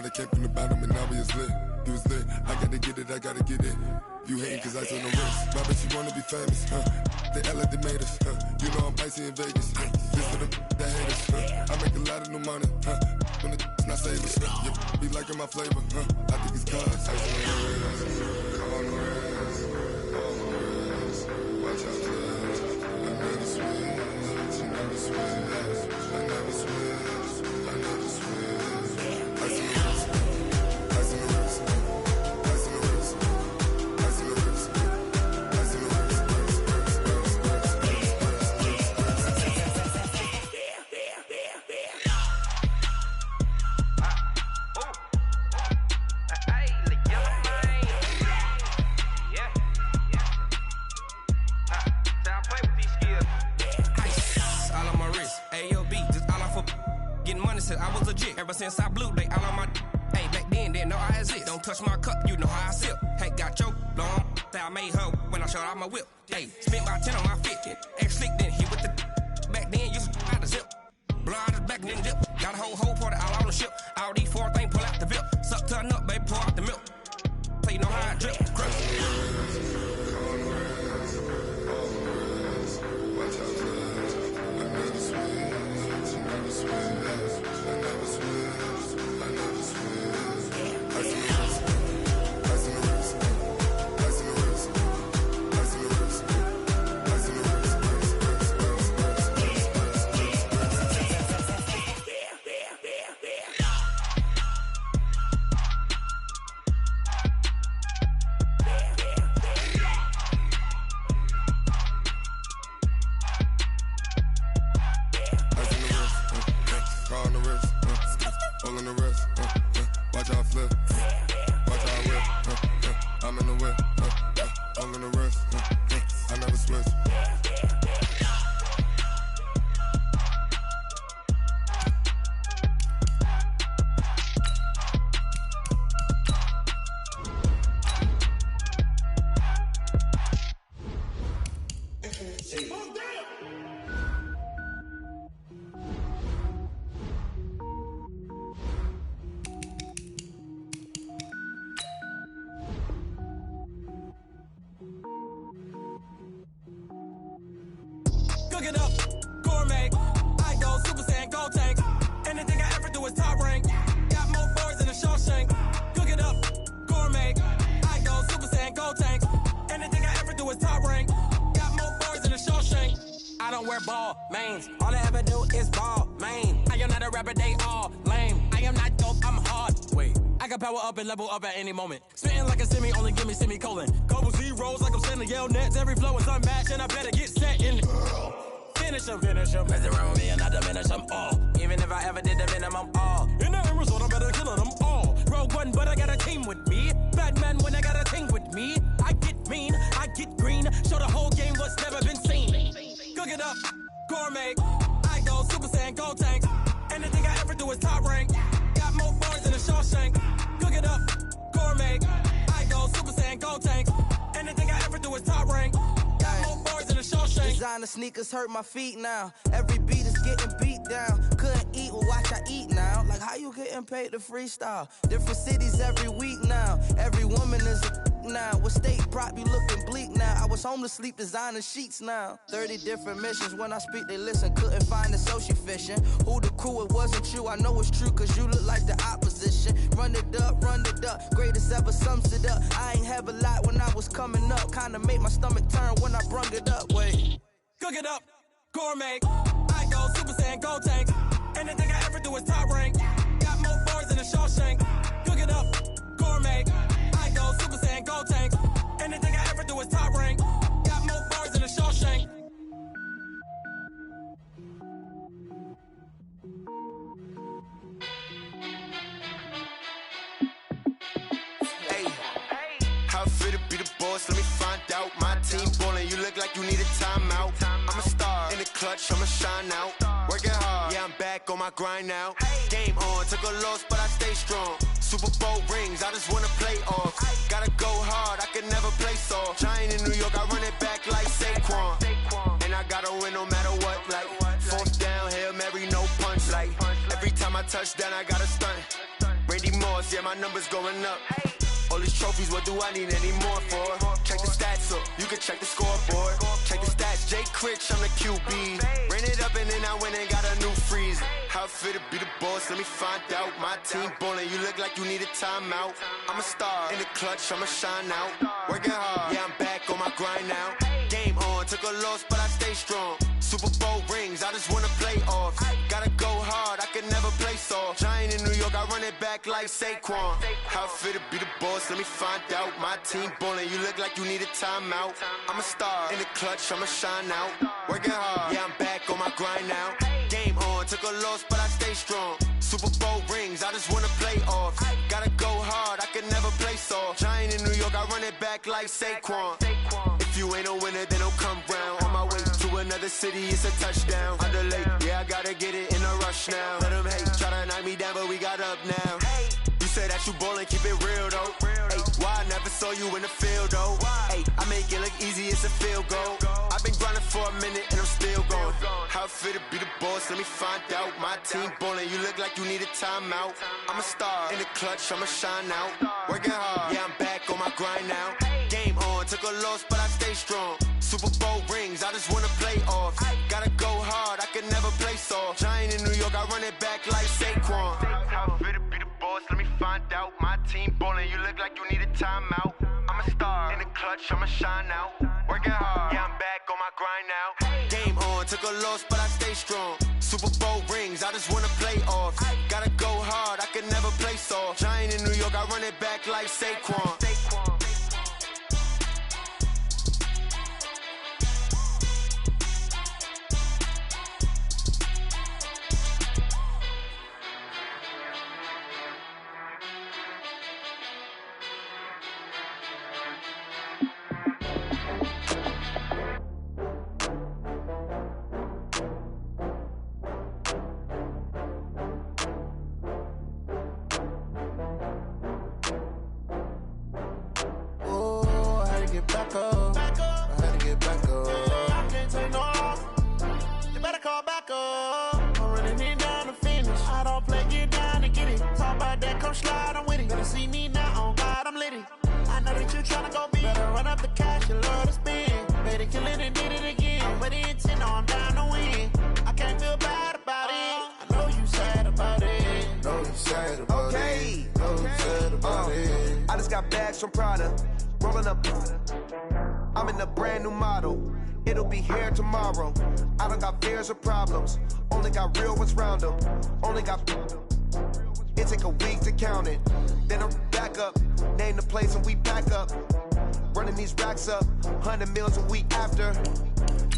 started, came from the bottom and now we is lit. You was lit, I gotta get it, I gotta get it. You hating cause I took no risks. My bitch, you wanna be famous, They Ella, they made us, You know I'm icy in Vegas, This for the that haters, I make a lot of new money, When the not savers, You be liking my flavor, I think it's cause I on the wrist, on the wrist, on the wrist. Watch out, cuz I never switch, I never switch, I never switch, I never switch. I see the wrist, I see the wrist, I see the wrist, I see the wrist, I see the wrist. I was legit ever since I blew they all on my hey back then didn't know I exist. Don't touch my cup, you know how I sip. Hey, got your long that I made her when I showed out my whip. Hey, spent about 10 on my fit. Ex-slick then hit with the back then used to out the zip. Blind as back then dip. Got a whole party all on the ship. All these four things pull out the VIP. Suck to a nut, baby, pour out the milk. So you know how I drip. Crush. Watch out, cuz I never switch, I never switch. I never switch, I never switch. I see the risk, I see the risk, I see the risk, I see the risk, I see the risk. Cook it up, gourmet. I go Super Saiyan, go tank. Anything I ever do is top rank. Got more boards than a Shawshank. Cook it up, gourmet. I go Super Saiyan, go tank. Anything I ever do is top rank. Got more boards than a Shawshank. I don't wear ball mains. All I ever do is ball main. I am not a rapper, they all lame. I am not dope, I'm hard. Wait, I can power up and level up at any moment. Spitting like a semi, only give me semicolon. Couple zeros like I'm sending yell nets. Every flow is unmatched and I better get set in. Finish them. Mess around with me and I diminish them all. Even if I ever did the minimum, all. In the result, I'm better killing them all. Rogue One, but I got a team with me. Batman when I got a team with me. I get mean, I get green. Show the whole game what's never been seen. Cook it up, gourmet. I go Super Saiyan, go tank. Anything I ever do is top rank. Got more boards than a Shawshank. Cook it up, gourmet. I go Super Saiyan, go tank. Anything I ever do is top rank. Got more boards than a Shawshank. Designer sneakers hurt my feet now. Every beat is getting beat down. Couldn't eat, well watch I eat now. Like how you getting paid to freestyle? Different cities every week now. Every woman is a now. What state prop you looking bleak now? I was home to sleep designing sheets now. 30 different missions. When I speak they listen. Couldn't find the social fishing. Who the crew? It wasn't you. I know it's true cause you look like the opposition. Run it up. Greatest ever sums it up. I ain't have a lot when I was coming up. Kinda made my stomach turn when I brung it up. Wait. Cook it up. Gourmet. I go Super Saiyan, go tank. Anything I ever do is top rank. Got more boards than a Shawshank. Cook it up. Gourmet. I go Super Saiyan, go tank. Anything I ever do is top rank. Got more boards than a Shawshank. Hey, how fit to be the boss? Let me find out. My team ballin', you look like you need a timeout. I'm a star in the clutch, I'ma shine out. Working hard, yeah, I'm back on my grind now. Game on, took a loss, but I stay strong. Super Bowl rings, I just wanna play off. Gotta go hard, I can never play soft. Giant in New York, I run it back like Saquon. And I gotta win no matter what, like fourth down, Hail Mary, no punch. Like every time I touch down, I gotta stunt. Randy Moss, yeah, my number's going up. All these trophies, what do I need any more for? Check the stats up, you can check the scoreboard. Check the stats, Jay Critch, I'm the QB. Ran it up and then I went and got a new freeze. How it feel to be the boss, let me find out. My team ballin', you look like you need a timeout. I'm a star, in the clutch, I'ma shine out. Working hard, yeah, I'm back on my grind now. Game on, took a loss, but I stay strong. Super Bowl rings, I just wanna play off. Gotta go hard, I can never play soft. Giant in New York, I run it back like Saquon. How it feel to be the boss, let me find out. My team ballin', you look like you need a timeout. I'm a star, in the clutch, I'ma shine out. Working hard, yeah, I'm back on my grind now. Game on, took a loss, but I stay strong. Super Bowl rings, I just wanna play off. Gotta go hard, I can never play soft. Giant in New York, I run it back like Saquon. If you ain't a winner, then don't come round. On my way to another city, it's a touchdown. Under late, yeah, I gotta get it in a rush now. Let them hate, try to knock me down, but we got up now. You say that you ballin', keep it real though. Hey, why I never saw you in the field though? Hey, I make it look easy, it's a field goal. I've been grinding for a minute and I'm still going. How it feel to be the boss, let me find out. My team ballin', you look like you need a timeout. I'm a star, in the clutch, I'ma shine out. Working hard, yeah, I'm back on my grind now. Game on, took a loss, but I stay strong. Super Bowl rings, I just wanna play off. Gotta go hard, I can never play soft. Giant in New York, I run it back like Saquon. How it feel to be the boss, let me find out. My team ballin', you look like you need a timeout. I'm a star, in the clutch, I'ma shine out. Working hard, yeah, I'm back on my grind now. Game on, took a loss, but I stay strong. Super Bowl rings, I just wanna play off. Gotta go hard, I can never play soft. Giant in New York, I run it back like Saquon. Back up. I had to get back up. I can't take no loss. You better call back up. I'm running it down to finish. I don't play, get down and get it. Talk about that, come slide, I'm with it. Better see me now, on God, I'm litty. I know that you tryna go big. Better run up the cash, you love to spend. Better kill it and did it again. I'm with the intent, no, I'm down to win. I can't feel bad about it. I know you sad about it. Know you sad about it. Know you sad about it. I just got bags from Prada. Rolling up, I'm in a brand new model. It'll be here tomorrow. I don't got fears or problems. Only got real ones round them. Only got. It take a week to count it. Then I'm back up. Name the place and we pack up. Running these racks up. 100 meals a week after.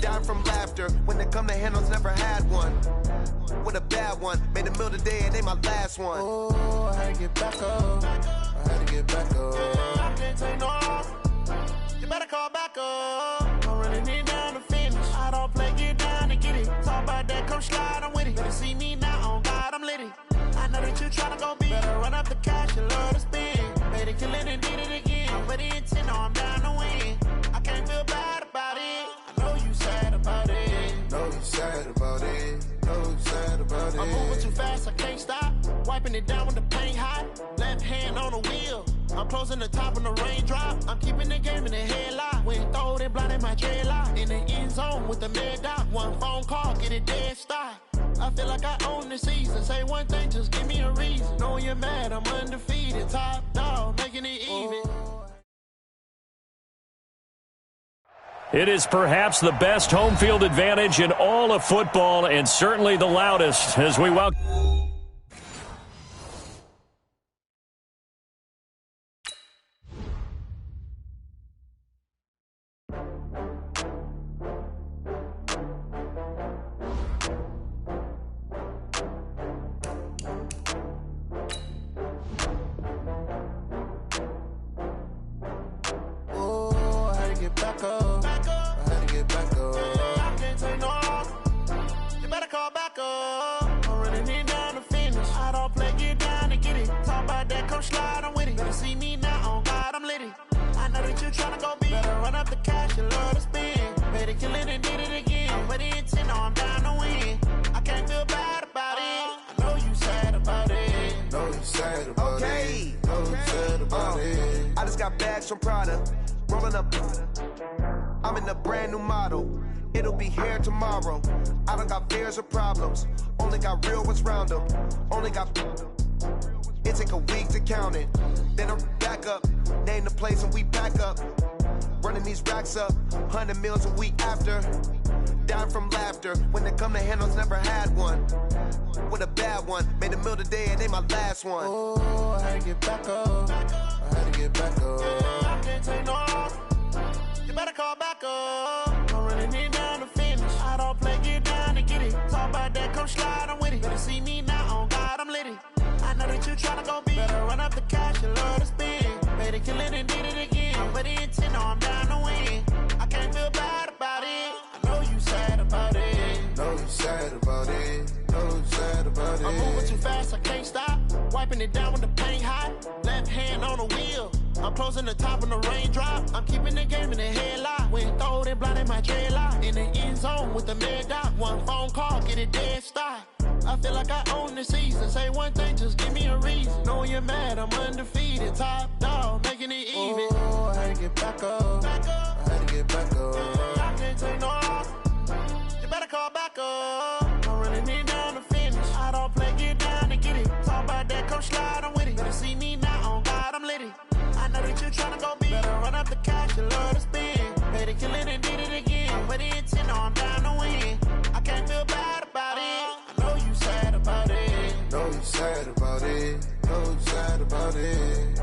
Down from laughter. When they come to handles, never had one. With a bad one. Made a meal today and ain't my last one. Oh, I had to get back up. I had to get back up. I can't take no loss. You better call back up. I'm running it down to finish. I don't play, get down and get it. Talk about that, come slide, I'm with it. Better see me now, on God, I'm litty. I know that you tryna go big. Better run up the cash, you love to spend. Better kill it and did it again. I'm with the intent, no, I'm down to win. I can't feel bad about it. I know you sad about it. Know you sad about it. Know you sad about it. I'm moving too fast, I can't stop. Wiping it down with the paint hot. Left hand on the wheel. I'm closing the top when the raindrop. I'm keeping the game in the headlock. When throw it blind in my dreadlock. In the end zone with the mad dot. One phone call, get it dead stop. I feel like I own the season. Say one thing, just give me a reason. Knowing you're mad, I'm undefeated. Top dog, making it even. It is perhaps the best home field advantage in all of football and certainly the loudest as we welcome. Back up. I had to get back up. I can't take no loss. You better call back up. I'm running it down to finish. I don't play, get down and get it. Talk about that, come slide, I'm with it. Better see me now, on God, I'm litty. I know that you tryna go big. Better run up the cash, you love to spend. Better kill it and did it again. I'm with the intent, no, I'm down to win. I can't feel bad about it. I know you sad about it. Know you sad about it. I just got bags from Prada, rolling up. I'm in a brand new model. It'll be here tomorrow. I don't got fears or problems. Only got real ones round them. Only got. It take a week to count it. Then I'm back up. Name the place and we back up. Running these racks up. 100 meals a week after. Down from laughter. When they come to handles, never had one. With a bad one. Made a meal today and they my last one. Oh, I had to get back up. I had to get back up. I can't take no off. You better call back up. I'm running it down to finish. I don't play, get down to get it. Talk about that, come slide, I'm with it. Better see me now, on God, I'm lit it. I know that you tryna go big. Better run up the cash, you love to spend. Made it, kill it, and did it again. I'm with the intent, no, I'm down to win. I can't feel bad about it. I know you sad about it. Know you sad about it. Know you sad about it. I'm moving too fast, I can't stop. Wiping it down with the paint hot. Left hand on the wheel. I'm closing the top when the raindrop. I'm keeping the game in the headlock. When throwed and blinded my dreadlock. In the end zone with the mad dot. One phone call, get it dead stop. I feel like I own the season. Say one thing, just give me a reason. Knowing you're mad, I'm undefeated. Top dog, making it even. Oh, I had to get back up. I had to get back up. I can't take no off. You better call back up. I'm running it down to finish. I don't play, get down to get it. Talk about that, come slide, I'm with it. Better see me now, on God, I'm lit it. I know that you tryna go big. Better run up the cash, you love to spend. Made it, kill it, and did it again. But the intent, no, I'm down to win. I can't feel bad about it. I know you sad about it. Know you sad about it. Know you sad about it.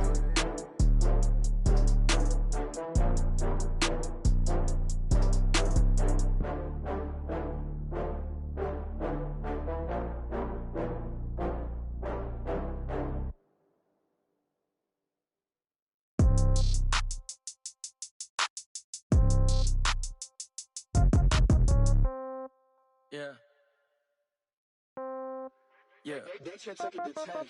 Yeah. Yeah.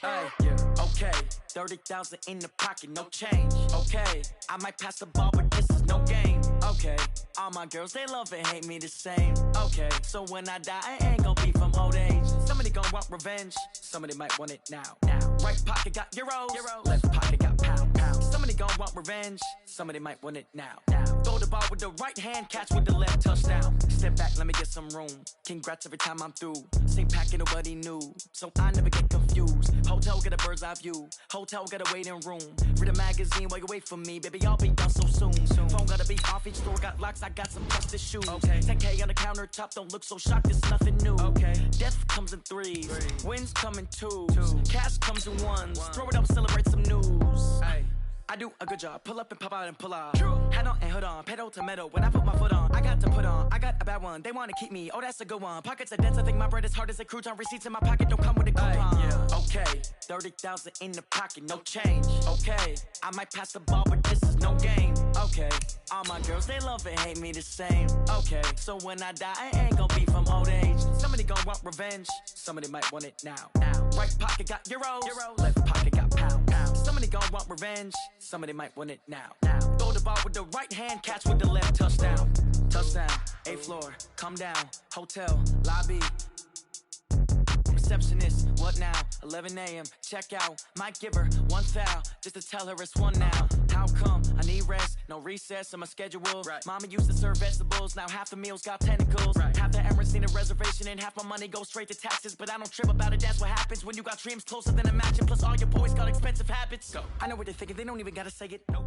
Hey, yeah. Okay. 30,000 in the pocket, no change. Okay. I might pass the ball, but this is no game. Okay. All my girls, they love and hate me the same. Okay. So when I die, I ain't gon' be from old age. Somebody gon' want revenge. Somebody might want it now. Right pocket got euros. Left pocket got pound. Somebody gon' want revenge. Somebody might want it now. Throw the ball with the right hand, catch with the left, touchdown. Step back, let me get some room. Congrats every time I'm through. Same packet, nobody knew. So I never get confused. Hotel got a bird's eye view. Hotel got a waiting room. Read a magazine while you wait for me. Baby, I'll be done so soon. Phone gotta be off, each store got locks. I got some trusted shoes. Okay. 10K on the countertop, don't look so shocked, it's nothing new. Okay. Death comes in threes. Wins come in twos. Cash comes in ones. Throw it up, celebrate some news. Ay. I do a good job. Pull up and pop out and pull out. Hat on and hood on. Pedal to metal. When I put my foot on, I got to put on. I got a bad one. They want to keep me. Oh, that's a good one. Pockets are dense. I think my bread is hard as a crouton. Receipts in my pocket don't come with a coupon. Yeah. Okay. 30,000 in the pocket. No change. Okay. I might pass the ball, but this is no game. Okay. All my girls, they love and hate me the same. Okay. So when I die, I ain't gonna be from old age. Somebody gon' want revenge. Somebody might want it now. Right pocket got euros. Left pocket got pound. Somebody gon' want revenge. Somebody might want it now. Throw the ball with the right hand, catch with the left, touchdown. Touchdown, 8th floor, come down, hotel, lobby. Receptionist, what now? 11 a.m., check out. Might give her one foul, just to tell her it's one now. How come? I need rest, no recess in my schedule. Right. Mama used to serve vegetables, now half the meals got tentacles. Right. Half the Emirates need a reservation and half my money goes straight to taxes. But I don't trip about it, that's what happens when you got dreams closer than a match. And plus all your boys got expensive habits. Go. I know what they're thinking, they don't even gotta say it. Nope.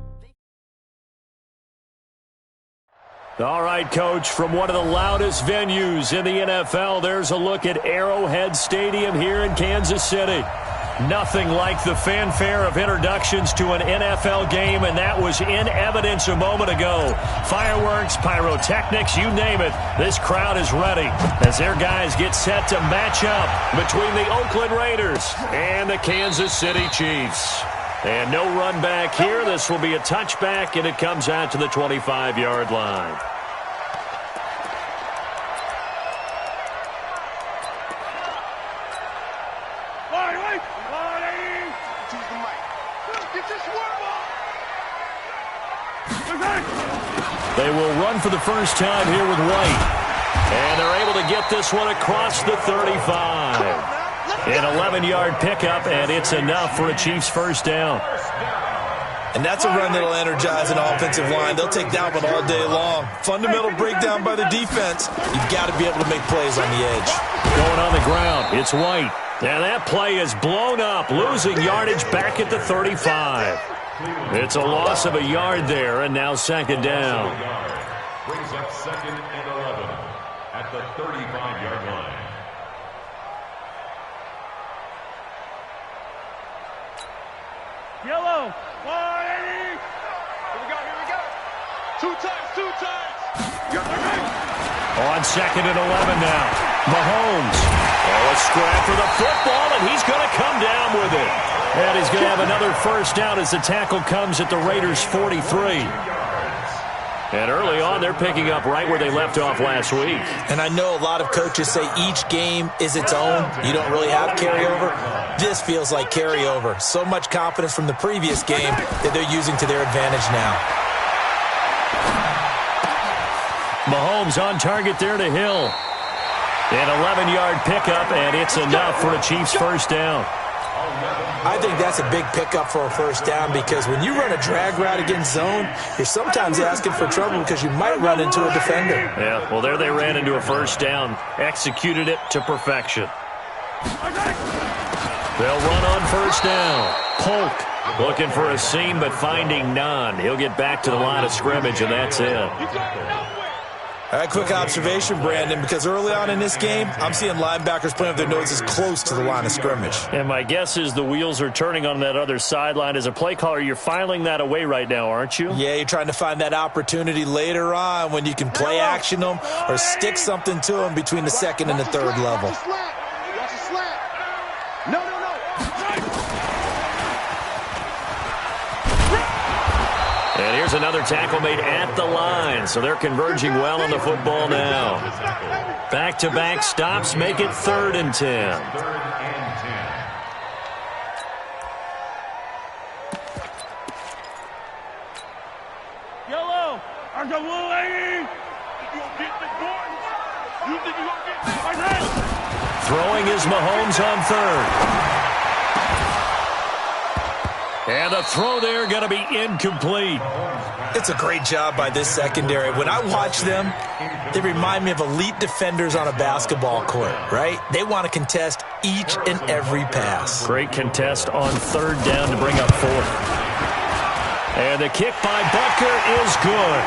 All right, Coach, from one of the loudest venues in the NFL, there's a look at Arrowhead Stadium here in Kansas City. Nothing like the fanfare of introductions to an NFL game, and that was in evidence a moment ago. Fireworks, pyrotechnics, you name it. This crowd is ready as their guys get set to match up between the Oakland Raiders and the Kansas City Chiefs. And no run back here. This will be a touchback, and it comes out to the 25-yard line. They will run for the first time here with White. And they're able to get this one across the 35. An 11-yard pickup, and it's enough for a Chiefs first down. And that's a run that'll energize an offensive line. They'll take that one all day long. Fundamental breakdown by the defense. You've got to be able to make plays on the edge. Going on the ground, it's White. And that play is blown up, losing yardage back at the 35. It's a loss of a yard there, and now second down. Brings up 2nd and 11 at the 35-yard line. Yellow, 180. Here we go. Two times. On 2nd and 11 now. Mahomes. Oh, a scrap for the football, and he's going to come down with it. And he's going to have another first down as the tackle comes at the Raiders' 43. And early on, they're picking up right where they left off last week. And I know a lot of coaches say each game is its own. You don't really have carryover. This feels like carryover. So much confidence from the previous game that they're using to their advantage now. Mahomes on target there to Hill. An 11-yard pickup, and it's enough for a Chiefs first down. I think that's a big pickup for a first down because when you run a drag route against zone, you're sometimes asking for trouble because you might run into a defender. Yeah, well, there they ran into a first down. Executed it to perfection. They'll run on first down. Polk looking for a seam but finding none. He'll get back to the line of scrimmage, and that's it. All right, quick observation, Brandon, because early on in this game, I'm seeing linebackers playing with their noses close to the line of scrimmage. And my guess is the wheels are turning on that other sideline. As a play caller, you're filing that away right now, aren't you? Yeah, you're trying to find that opportunity later on when you can play action them or stick something to them between the second and the third level. And here's another tackle made at the line, so they're converging well on the football now. Back-to-back stops make it 3rd and 10. Yellow, I'm the 180. You think you're going to get this? Throwing is Mahomes on 3rd. And the throw there going to be incomplete. It's a great job by this secondary. When I watch them, they remind me of elite defenders on a basketball court, right? They want to contest each and every pass. Great contest on 3rd down to bring up 4th. And the kick by Butker is good.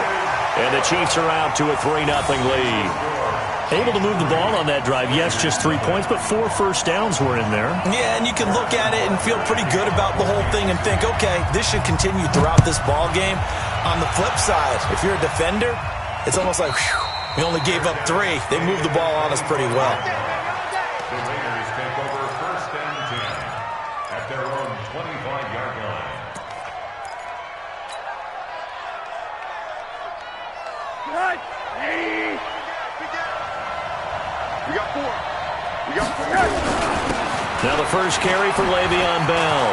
And the Chiefs are out to a 3-0 lead. Able to move the ball on that drive. Yes, just 3 points, but 4 first downs were in there. Yeah, and you can look at it and feel pretty good about the whole thing and think, okay, this should continue throughout this ball game. On the flip side, if you're a defender, it's almost like, whew, we only gave up 3. They moved the ball on us pretty well. The Raiders take over 1st and 10 at their own 25-yard line. We got 4. Now the first carry for Le'Veon Bell.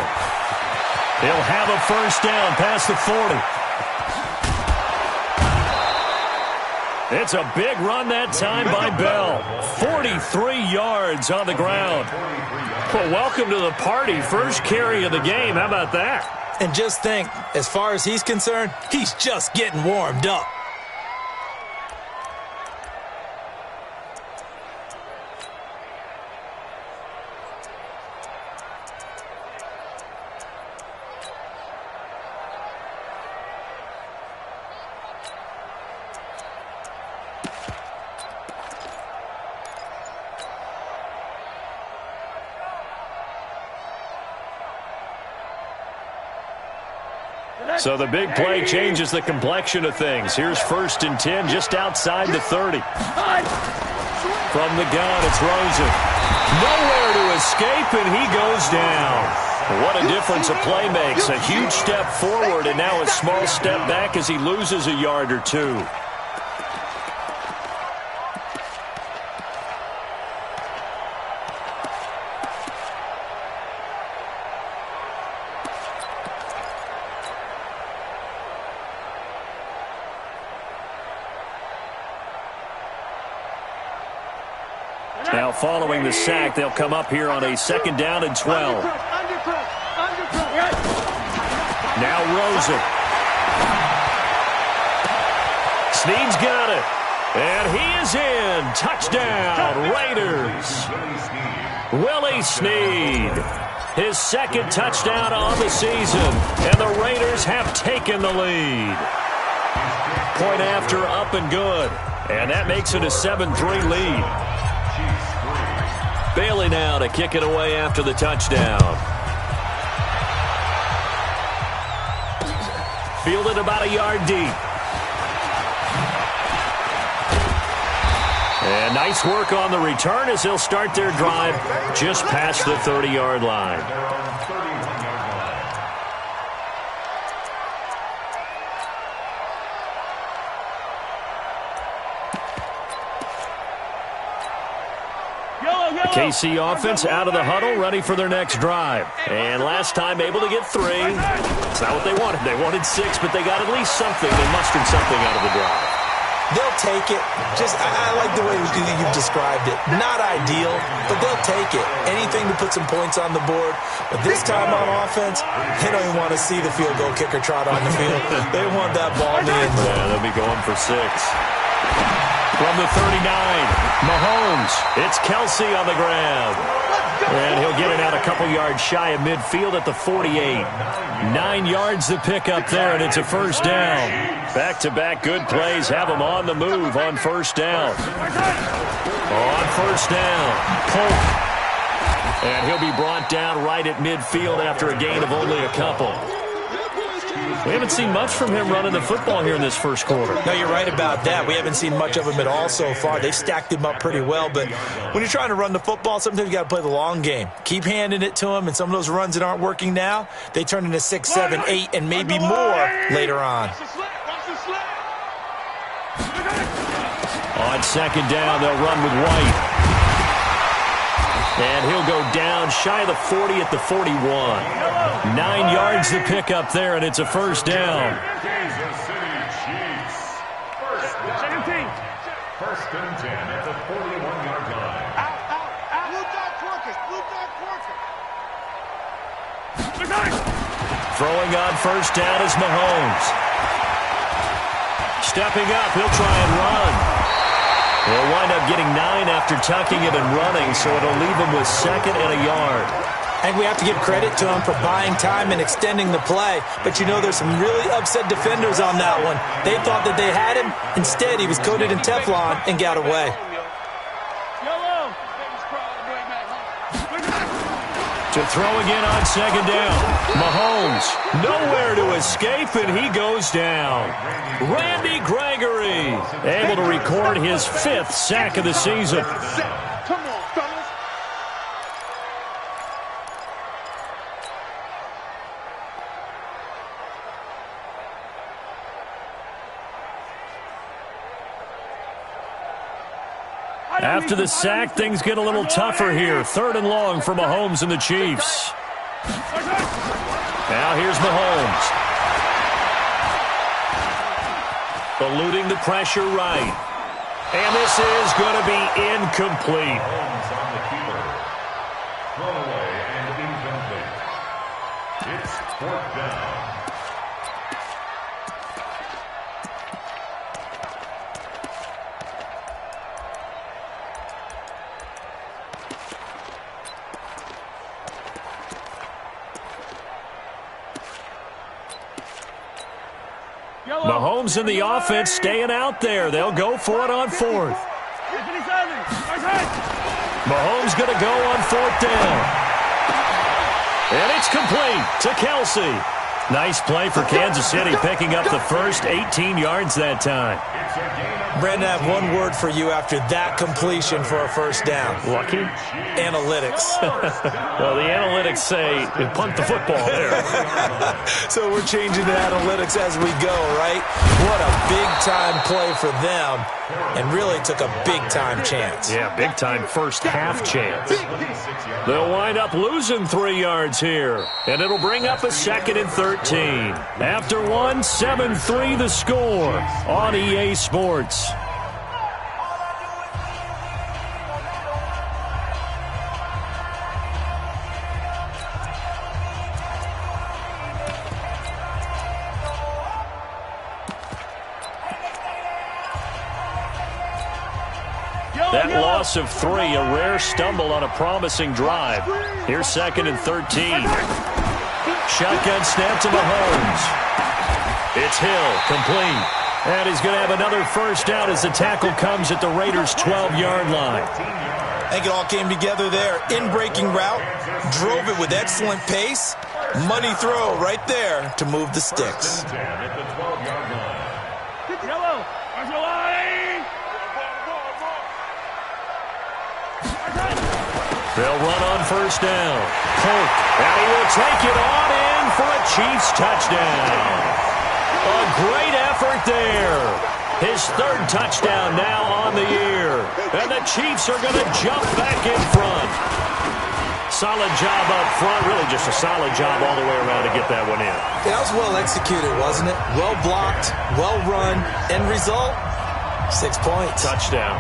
He'll have a first down past the 40. It's a big run that time by Bell. 43 yards on the ground. Well, welcome to the party. First carry of the game. How about that? And just think, as far as he's concerned, he's just getting warmed up. So the big play changes the complexion of things. Here's 1st and 10 just outside the 30. From the gun, it's Rosen. Nowhere to escape, and he goes down. What a difference a play makes. A huge step forward and now a small step back as he loses a yard or 2. Now following the sack, they'll come up here on a 2nd down and 12. Now Rosen. Snead's got it. And he is in. Touchdown, Raiders. Willie Snead. His second touchdown on the season. And the Raiders have taken the lead. Point after, up and good. And that makes it a 7-3 lead. Bailey now to kick it away after the touchdown. Fielded about a yard deep. And nice work on the return as they'll start their drive just past the 30-yard line. The KC offense out of the huddle, ready for their next drive. And last time able to get 3. It's not what they wanted. They wanted 6, but they got at least something. They mustered something out of the drive. They'll take it. I like the way you've described it. Not ideal, but they'll take it. Anything to put some points on the board. But this time on offense, they don't even want to see the field goal kicker trot on the field. They want that ball in the end zone. Yeah, they'll be going for 6. From the 39, Mahomes. It's Kelsey on the grab. And he'll get it out a couple yards shy of midfield at the 48. 9 yards to pick up there, and it's a first down. Back-to-back good plays have him on the move on first down. On first down, Polk. And he'll be brought down right at midfield after a gain of only a couple. We haven't seen much from him running the football here in this first quarter. No, you're right about that. We haven't seen much of him at all so far. They've stacked him up pretty well, but when you're trying to run the football, sometimes you got to play the long game. Keep handing it to him, and some of those runs that aren't working now, they turn into 6, 7, 8, and maybe more later on. On second down, they'll run with White. And he'll go down shy of the 40 at the 41. 9 yards to pick up there, and it's a first down. Kansas City Chiefs. First and 10 at the 41-yard line. Throwing on first down is Mahomes. Stepping up, he'll try and run. He'll wind up getting 9 after tucking it and running, so it'll leave him with 2nd and a yard. I think we have to give credit to him for buying time and extending the play. But, you know, there's some really upset defenders on that one. They thought that they had him. Instead, he was coated in Teflon and got away. To throw again on second down. Mahomes, nowhere to escape, and he goes down. Randy Gregory, able to record his 5th sack of the season. Come on, fellas. After the sack, things get a little tougher here. 3rd and long for Mahomes and the Chiefs. Now here's Mahomes. Eluding the pressure right. And this is going to be incomplete. Mahomes on the keeper. Thrown away and incomplete. It's 4th down. Mahomes and the offense staying out there. They'll go for it on 4th. Mahomes going to go on 4th down. And it's complete to Kelsey. Nice play for Kansas City, picking up the first 18 yards that time. Brandon, I have one word for you after that completion for a first down. Lucky? Analytics. Well, the analytics say punt the football there. So we're changing to analytics as we go, right? What a big-time play for them, and really took a big-time chance. Yeah, big-time first-half chance. They'll wind up losing 3 yards here, and it'll bring up a 2nd and 13. After 1, 7-3 the score on EA Sports. loss of 3, a rare stumble on a promising drive. Here's 2nd and 13. Shotgun snap to Mahomes. It's Hill, complete. And he's going to have another first down as the tackle comes at the Raiders' 12-yard line. I think it all came together there. In-breaking route, drove it with excellent pace. Money throw right there to move the sticks. They'll run on first down. Polk, and he will take it on in for a Chiefs touchdown. A great effort there. His 3rd touchdown now on the year. And the Chiefs are going to jump back in front. Solid job up front. Really just a solid job all the way around to get that one in. That was well executed, wasn't it? Well blocked, well run. End result, 6 points. Touchdown.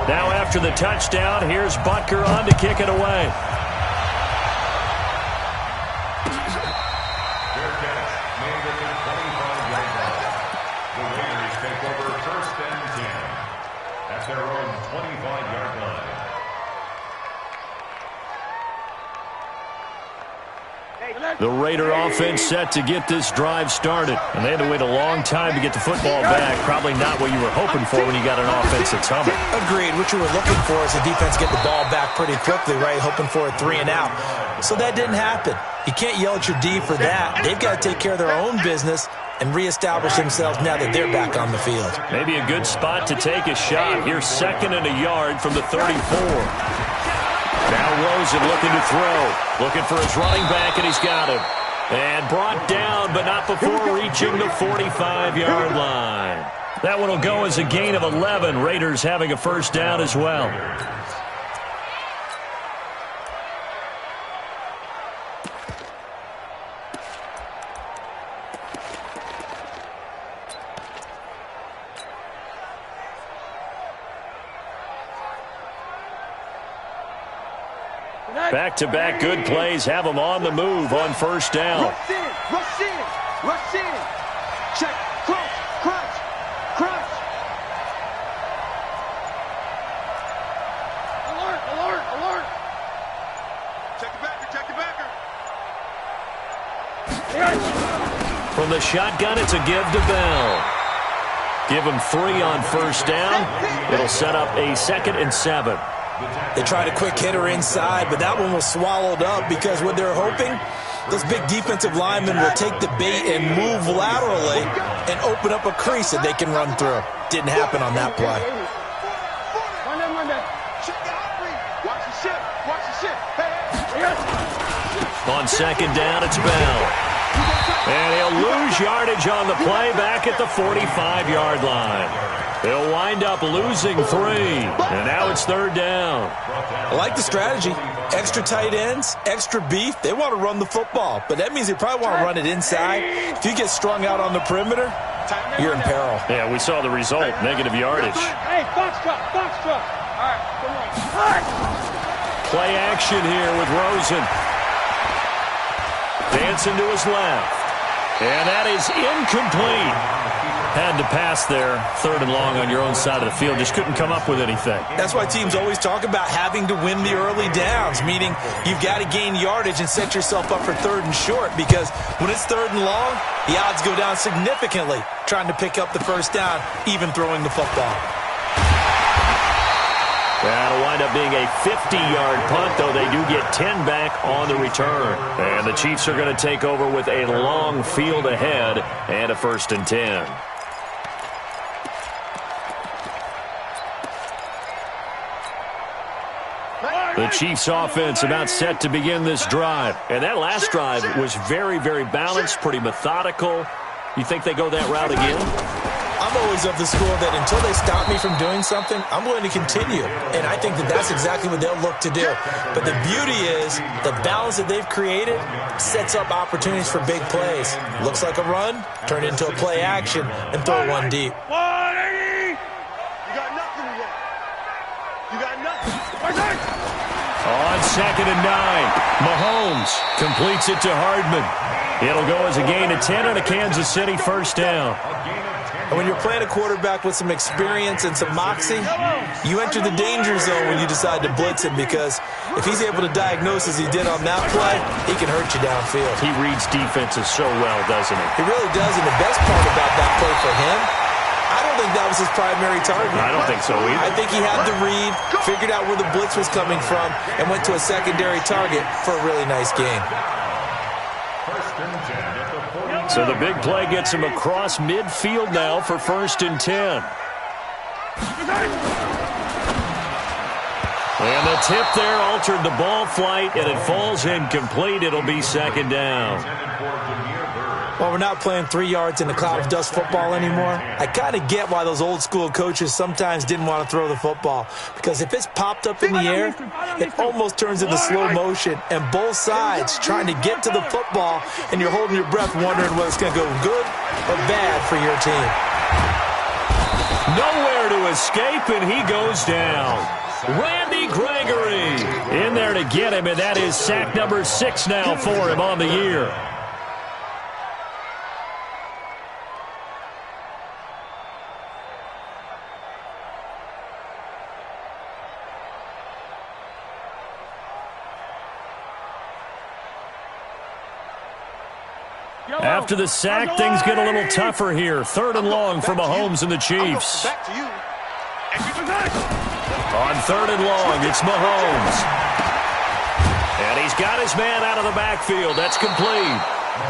Now after the touchdown, here's Butker on to kick it away. The Raiders take over 1st and 10 at their own 25-yard line. The Raider offense set to get this drive started. And they had to wait a long time to get the football back. Probably not what you were hoping for when you got an offense that's humming. Agreed. What you were looking for is the defense get the ball back pretty quickly, right? Hoping for a 3 and out. So that didn't happen. You can't yell at your D for that. They've got to take care of their own business and reestablish themselves now that they're back on the field. Maybe a good spot to take a shot. Here's 2nd and a yard from the 34. Now Rosen looking to throw. Looking for his running back, and he's got him. And brought down, but not before reaching the 45-yard line. That one will go as a gain of 11. Raiders having a first down as well. Back-to-back good plays have them on the move on first down. Rush in, rush in, rush in. Check, crunch, crunch, crunch. Alert, alert, alert. Check the backer. From the shotgun, it's a give to Bell. Give him 3 on first down. It'll set up a 2nd and 7. They tried a quick hitter inside, but that one was swallowed up because what they're hoping, those big defensive linemen will take the bait and move laterally and open up a crease that they can run through. Didn't happen on that play. On second down, it's Bell. And he'll lose yardage on the play back at the 45-yard line. They'll wind up losing 3. And now it's 3rd down. I like the strategy. Extra tight ends, extra beef. They want to run the football, but that means they probably want to run it inside. If you get strung out on the perimeter, you're in peril. Yeah, we saw the result, negative yardage. Hey, box truck, box truck. All right, come on. All right. Play action here with Rosen. Dancing to his left. And that is incomplete. Had to pass there, 3rd and long on your own side of the field. Just couldn't come up with anything. That's why teams always talk about having to win the early downs, meaning you've got to gain yardage and set yourself up for 3rd and short, because when it's 3rd and long, the odds go down significantly trying to pick up the first down, even throwing the football. That'll wind up being a 50-yard punt, though they do get 10 back on the return. And the Chiefs are going to take over with a long field ahead and a 1st and 10. The Chiefs offense about set to begin this drive. And that last drive was very, very balanced, pretty methodical. You think they go that route again? I'm always of the school that until they stop me from doing something, I'm going to continue. And I think that that's exactly what they'll look to do. But the beauty is the balance that they've created sets up opportunities for big plays. Looks like a run, turn it into a play action, and throw one deep. 180! You got nothing yet. You got nothing. On 2nd and 9, Mahomes completes it to Hardman. It'll go as a gain of 10 and a Kansas City first down. And when you're playing a quarterback with some experience and some moxie, you enter the danger zone when you decide to blitz him, because if he's able to diagnose as he did on that play, he can hurt you downfield. He reads defenses so well, doesn't he? He really does, and the best part about that play for him, I don't think that was his primary target. I don't think so either. I think he had the read, figured out where the blitz was coming from, and went to a secondary target for a really nice gain. So the big play gets him across midfield now for 1st and 10. And the tip there altered the ball flight, and it falls incomplete. It'll be 2nd down. Well, we're not playing 3 yards in a cloud of dust football anymore. I kind of get why those old school coaches sometimes didn't want to throw the football, because if it's popped up in the air, it almost turns into slow motion, and both sides trying to get to the football, and you're holding your breath wondering whether it's going to go good or bad for your team. Nowhere to escape, and he goes down. Randy Gregory in there to get him, and that is sack number 6 now for him on the year. After the sack, things get a little tougher here. 3rd and long for Mahomes and the Chiefs. On 3rd and long, it's Mahomes. And he's got his man out of the backfield. That's complete.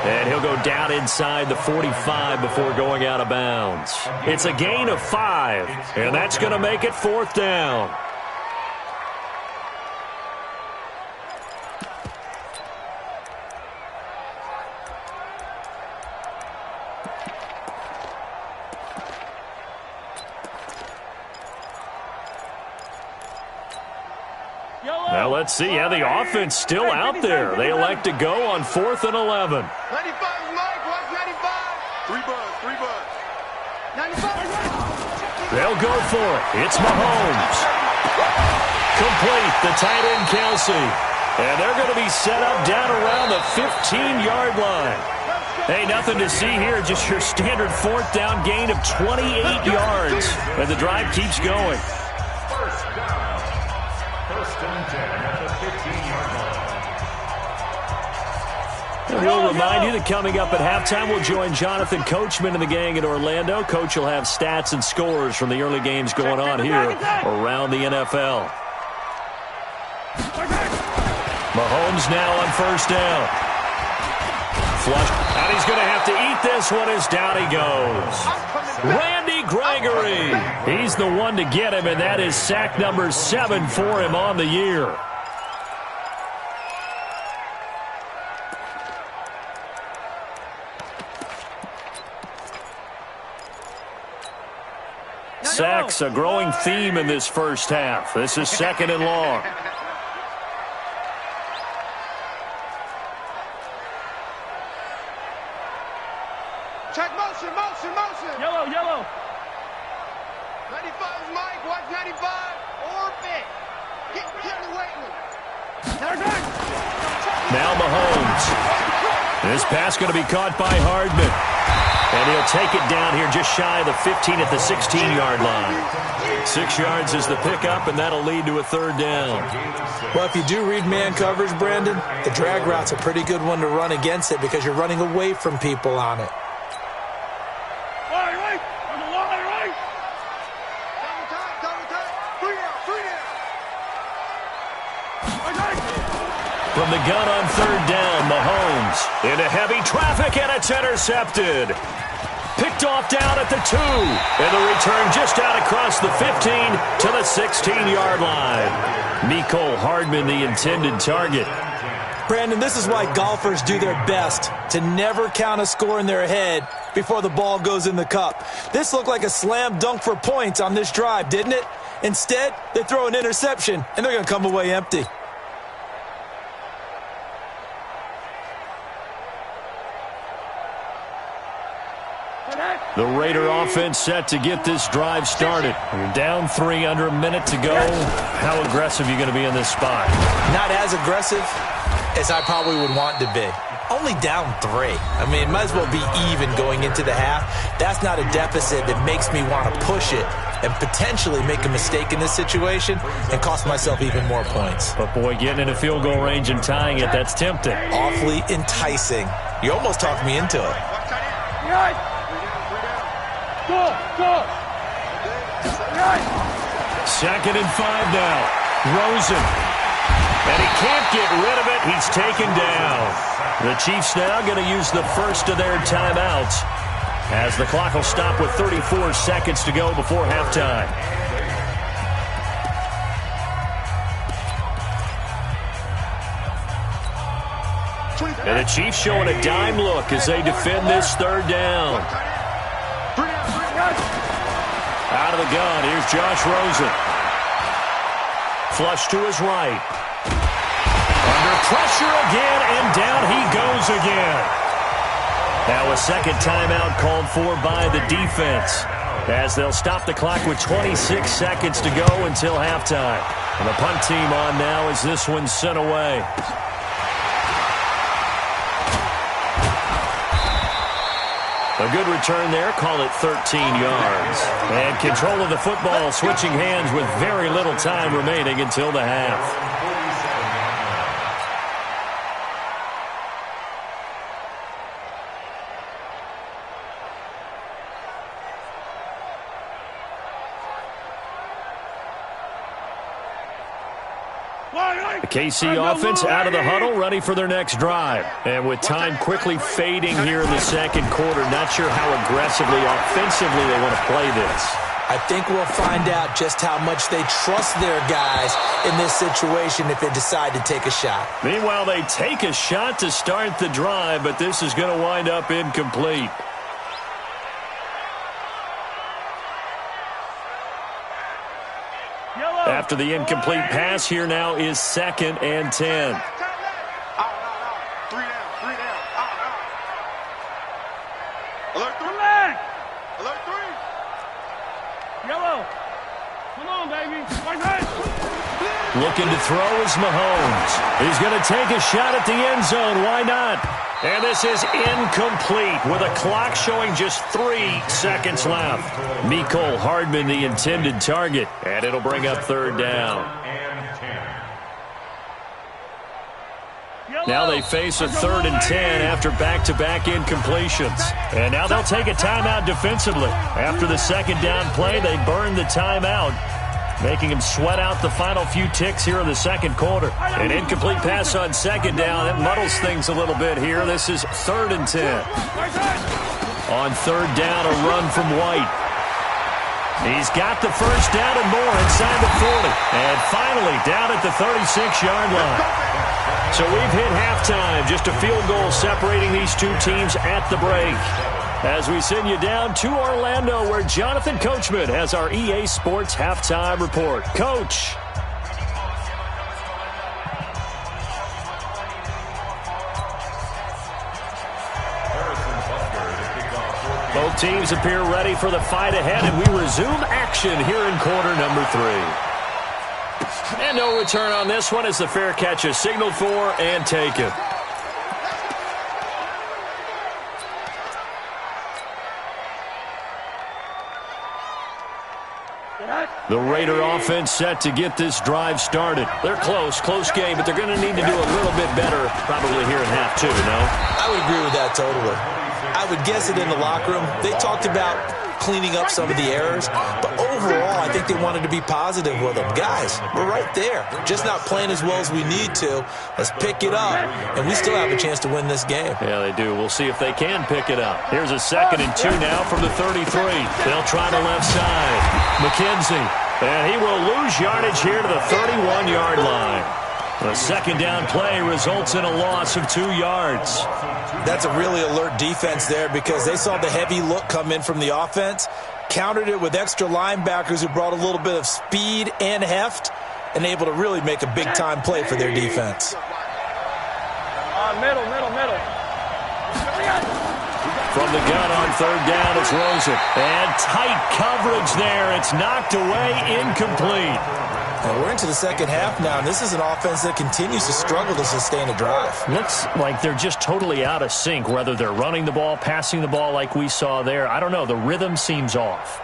And he'll go down inside the 45 before going out of bounds. It's a gain of 5, and that's going to make it 4th down. Now let's see. Yeah, the offense still out there. They elect to go on 4th and 11. 95, Mike. Watch 95. 3 bucks. 95. They'll go for it. It's Mahomes. Complete. The tight end, Kelsey. And they're going to be set up down around the 15-yard line. Hey, nothing to see here. Just your standard 4th down gain of 28 yards. And the drive keeps going. We'll remind you that coming up at halftime, we'll join Jonathan Coachman and the gang in Orlando. Coach will have stats and scores from the early games going on here around the NFL. Mahomes now on 1st down. Flush. And he's going to have to eat this one as down he goes. Randy Gregory. He's the one to get him, and that is sack number 7 for him on the year. Sacks, a growing theme in this first half. This is 2nd and long. Check motion. Yellow. 95, Mike. Watch 95. Orbit. Get away with it. Now Mahomes. This pass going to be caught by Hardman. And he'll take it down here just shy of the 15 at the 16-yard line. 6 yards is the pickup, and that'll lead to a 3rd down. Well, if you do read man coverage, Brandon, the drag route's a pretty good one to run against it because you're running away from people on it. From the gun on 3rd down, Mahomes into heavy traffic, and it's intercepted. Picked off down at the 2. And the return just out across the 15 to the 16-yard line. Mecole Hardman, the intended target. Brandon, this is why golfers do their best to never count a score in their head before the ball goes in the cup. This looked like a slam dunk for points on this drive, didn't it? Instead, they throw an interception, and they're going to come away empty. The Raider offense set to get this drive started. You're down 3 under a minute to go. How aggressive are you going to be in this spot? Not as aggressive as I probably would want to be. Only down 3. I mean, it might as well be even going into the half. That's not a deficit that makes me want to push it and potentially make a mistake in this situation and cost myself even more points. But, boy, getting into field goal range and tying it, that's tempting. Awfully enticing. You almost talked me into it. Second and 5 now. Rosen. And he can't get rid of it. He's taken down. The Chiefs now going to use the first of their timeouts as the clock will stop with 34 seconds to go before halftime. And the Chiefs showing a dime look as they defend this third down. Out of the gun, here's Josh Rosen. Flush to his right. Under pressure again, and down he goes again. Now a second timeout called for by the defense as they'll stop the clock with 26 seconds to go until halftime. And the punt team on now as this one's sent away. A good return there, call it 13 yards. And control of the football switching hands with very little time remaining until the half. The KC offense out of the huddle, ready for their next drive. And with time quickly fading here in the second quarter, not sure how aggressively, offensively they want to play this. I think we'll find out just how much they trust their guys in this situation if they decide to take a shot. Meanwhile, they take a shot to start the drive, but this is going to wind up incomplete. After the incomplete pass, here now is 2nd and 10. Alert 3. Alert 3. Yellow. Come on, baby. Looking to throw is Mahomes. He's going to take a shot at the end zone. Why not? And this is incomplete with a clock showing just 3 seconds left. Mecole Hardman, the intended target, and it'll bring up third down. Now they face a 3rd and 10 after back-to-back incompletions. And now they'll take a timeout defensively. After the second down play, they burn the timeout, making him sweat out the final few ticks here in the second quarter. An incomplete pass on second down. That muddles things a little bit here. This is 3rd and 10. On third down, a run from White. He's got the first down and more inside the 40. And finally down at the 36-yard line. So we've hit halftime. Just a field goal separating these two teams at the break. As we send you down to Orlando, where Jonathan Coachman has our EA Sports Halftime Report. Coach. Both teams appear ready for the fight ahead, and we resume action here in quarter number 3. And no return on this one as the fair catch is signaled for and taken. The Raider offense set to get this drive started. They're close game, but they're going to need to do a little bit better probably here in half 2, no? I would agree with that totally. I would guess it in the locker room. They talked about cleaning up some of the errors, but overall, I think they wanted to be positive with them. Guys, we're right there. Just not playing as well as we need to. Let's pick it up, and we still have a chance to win this game. Yeah, they do. We'll see if they can pick it up. Here's a 2nd and 2 now from the 33. They'll try the left side. McKenzie, and he will lose yardage here to the 31-yard line. The second down play results in a loss of 2 yards. That's a really alert defense there because they saw the heavy look come in from the offense, countered it with extra linebackers who brought a little bit of speed and heft, and able to really make a big-time play for their defense. Middle. From the gun on third down. It's Rosen. And tight coverage there. It's knocked away, incomplete. Now we're into the second half now, and this is an offense that continues to struggle to sustain a drive. Looks like they're just totally out of sync, whether they're running the ball, passing the ball like we saw there. I don't know. The rhythm seems off.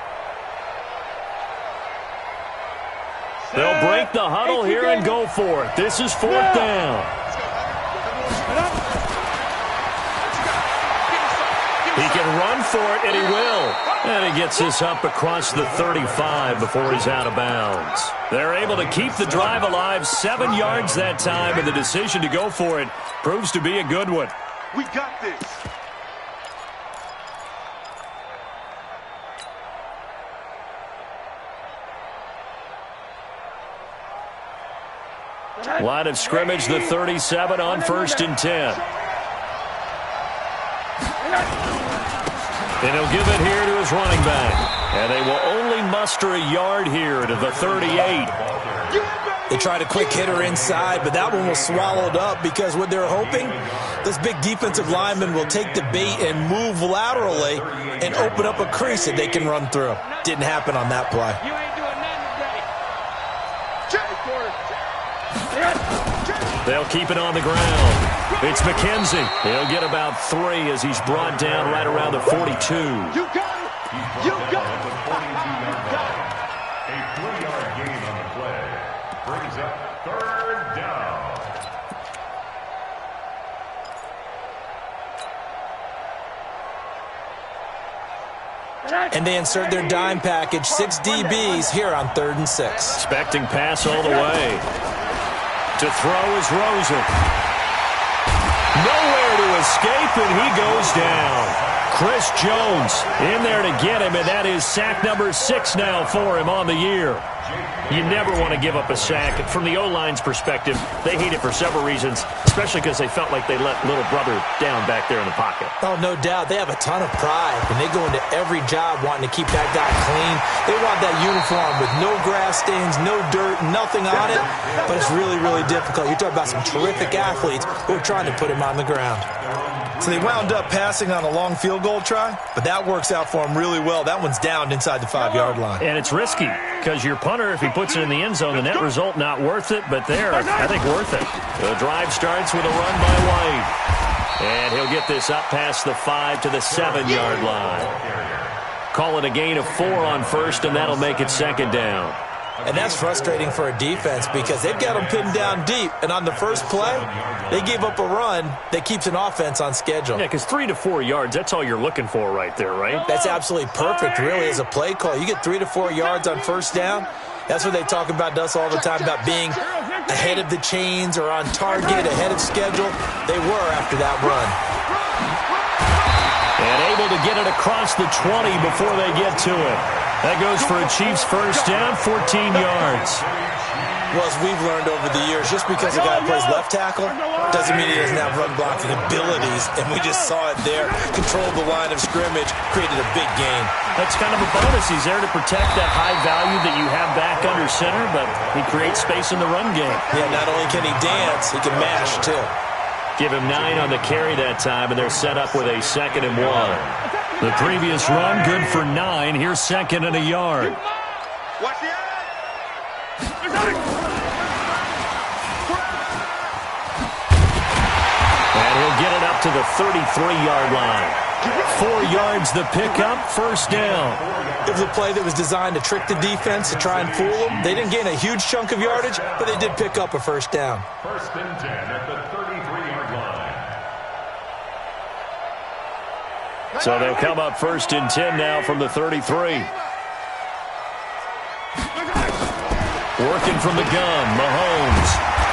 They'll break the huddle here and go for it. This is fourth down. He can run for it, and he will. And he gets this up across the 35 before he's out of bounds. They're able to keep the drive alive, 7 yards that time, and the decision to go for it proves to be a good one. We got this. Line of scrimmage, the 37 on 1st and 10. And he'll give it here to his running back. And they will only muster a yard here to the 38. They tried a quick hitter inside, but that one was swallowed up because what they're hoping, this big defensive lineman will take the bait and move laterally and open up a crease that they can run through. Didn't happen on that play. You ain't doing nothing today. They'll keep it on the ground. It's McKenzie. He'll get about 3 as he's brought down right around the 42. You got it. You got it. A 3-yard gain on the play brings up third down. And they insert their dime package, 6 DBs here on 3rd and 6. Expecting pass all the way. To throw is Rosen. Nowhere to escape, and he goes down. Chris Jones in there to get him, and that is sack number 6 now for him on the year. You never want to give up a sack. From the O-line's perspective, they hate it for several reasons, especially because they felt like they let little brother down back there in the pocket. Oh, no doubt. They have a ton of pride, and they go into every job wanting to keep that guy clean. They want that uniform with no grass stains, no dirt, nothing on it, but it's really, really difficult. You're talking about some terrific athletes who are trying to put him on the ground. So they wound up passing on a long field goal try, but that works out for them really well. That one's down inside the 5-yard line. And it's risky because your punter, if he puts it in the end zone, the net result not worth it, but there, I think worth it. The drive starts with a run by White. And he'll get this up past the 5 to the 7-yard line. Call it a gain of 4 on first, and that'll make it second down. And that's frustrating for a defense because they've got them pinned down deep. And on the first play, they gave up a run that keeps an offense on schedule. Yeah, because 3 to 4 yards, that's all you're looking for right there, right? That's absolutely perfect, really, as a play call. You get 3 to 4 yards on first down. That's what they talk about to us all the time, about being ahead of the chains or on target, ahead of schedule. They were after that run. And able to get it across the 20 before they get to it. That goes for a Chiefs first down, 14 yards. Well, as we've learned over the years, just because a guy plays left tackle doesn't mean he doesn't have run blocking abilities. And we just saw it there. Controlled the line of scrimmage, created a big gain. That's kind of a bonus. He's there to protect that high value that you have back under center, but he creates space in the run game. Yeah, not only can he dance, he can mash, too. Give him 9 on the carry that time, and they're set up with a 2nd and 1. The previous run, good for 9. Here's 2nd and a yard. Watch the And he'll get it up to the 33-yard line. 4 yards the pickup, first down. It was a play that was designed to trick the defense, to try and fool them. They didn't gain a huge chunk of yardage, but they did pick up a first down. 1st and 10 at the 33-yard line. So they'll come up 1st and 10 now from the 33. Working from the gun, Mahomes.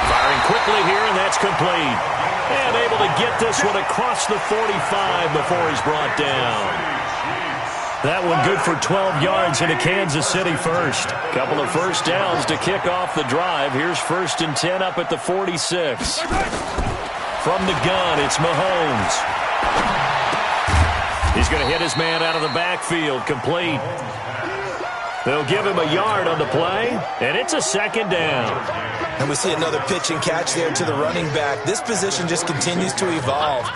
Firing quickly here, and that's complete. And able to get this one across the 45 before he's brought down. That one good for 12 yards into Kansas City first. Couple of first downs to kick off the drive. Here's 1st and 10 up at the 46. From the gun, it's Mahomes. He's going to hit his man out of the backfield, complete. They'll give him a yard on the play, and it's a 2nd down. And we see another pitch and catch there to the running back. This position just continues to evolve.